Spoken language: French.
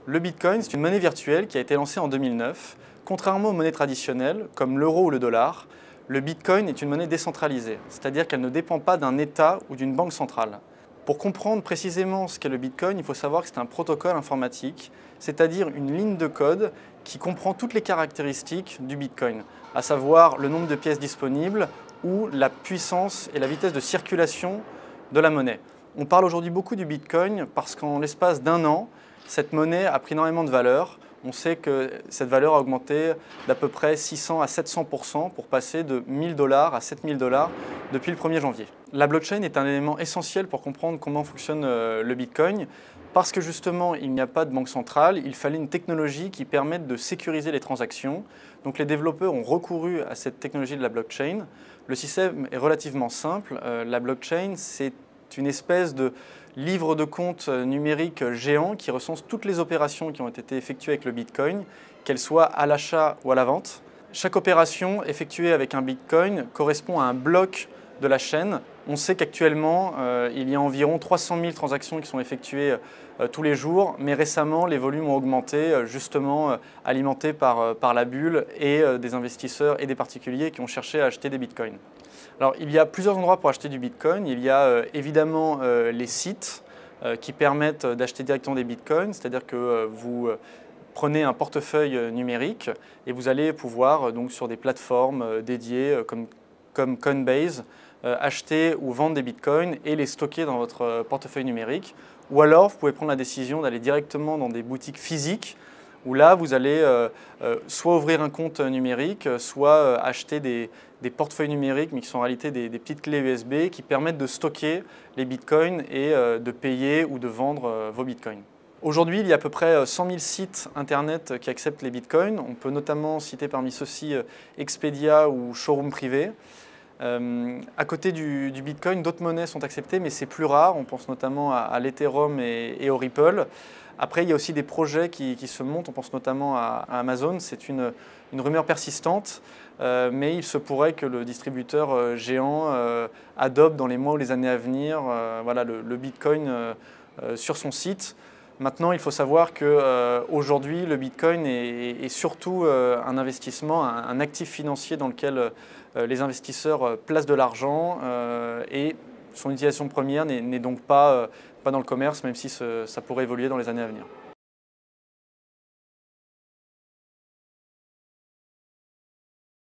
Le Bitcoin, c'est une monnaie virtuelle qui a été lancée en 2009. Contrairement aux monnaies traditionnelles, comme l'euro ou le dollar, le Bitcoin est une monnaie décentralisée, c'est-à-dire qu'elle ne dépend pas d'un État ou d'une banque centrale. Pour comprendre précisément ce qu'est le Bitcoin, il faut savoir que c'est un protocole informatique, c'est-à-dire une ligne de code qui comprend toutes les caractéristiques du Bitcoin, à savoir le nombre de pièces disponibles ou la puissance et la vitesse de circulation de la monnaie. On parle aujourd'hui beaucoup du Bitcoin parce qu'en l'espace d'un an, cette monnaie a pris énormément de valeur. On sait que cette valeur a augmenté d'à peu près 600 à 700% pour passer de 1 000 $ à 7 000 $ depuis le 1er janvier. La blockchain est un élément essentiel pour comprendre comment fonctionne le Bitcoin. Parce que justement, il n'y a pas de banque centrale, il fallait une technologie qui permette de sécuriser les transactions. Donc les développeurs ont recouru à cette technologie de la blockchain. Le système est relativement simple. La blockchain, c'est une espèce de livre de compte numérique géant qui recense toutes les opérations qui ont été effectuées avec le Bitcoin, qu'elles soient à l'achat ou à la vente. Chaque opération effectuée avec un Bitcoin correspond à un bloc de la chaîne. On sait qu'actuellement, il y a environ 300 000 transactions qui sont effectuées tous les jours, mais récemment, les volumes ont augmenté, justement alimentés par la bulle et des investisseurs et des particuliers qui ont cherché à acheter des Bitcoins. Alors, il y a plusieurs endroits pour acheter du Bitcoin. Il y a évidemment les sites qui permettent d'acheter directement des Bitcoins, c'est-à-dire que vous prenez un portefeuille numérique et vous allez pouvoir, donc, sur des plateformes dédiées comme Coinbase, acheter ou vendre des Bitcoins et les stocker dans votre portefeuille numérique. Ou alors, vous pouvez prendre la décision d'aller directement dans des boutiques physiques où là, vous allez soit ouvrir un compte numérique, soit acheter des portefeuilles numériques, mais qui sont en réalité des petites clés USB qui permettent de stocker les Bitcoins et de payer ou de vendre vos Bitcoins. Aujourd'hui, il y a à peu près 100 000 sites internet qui acceptent les Bitcoins. On peut notamment citer parmi ceux-ci Expedia ou Showroom Privé. À côté du Bitcoin, d'autres monnaies sont acceptées, mais c'est plus rare. On pense notamment à l'Ethereum et au Ripple. Après, il y a aussi des projets qui se montent. On pense notamment à Amazon. C'est une rumeur persistante, mais il se pourrait que le distributeur géant adopte dans les mois ou les années à venir le Bitcoin sur son site. Maintenant, il faut savoir qu'aujourd'hui, le Bitcoin est surtout un investissement, un actif financier dans lequel les investisseurs placent de l'argent et son utilisation première n'est donc pas dans le commerce, même si ça pourrait évoluer dans les années à venir.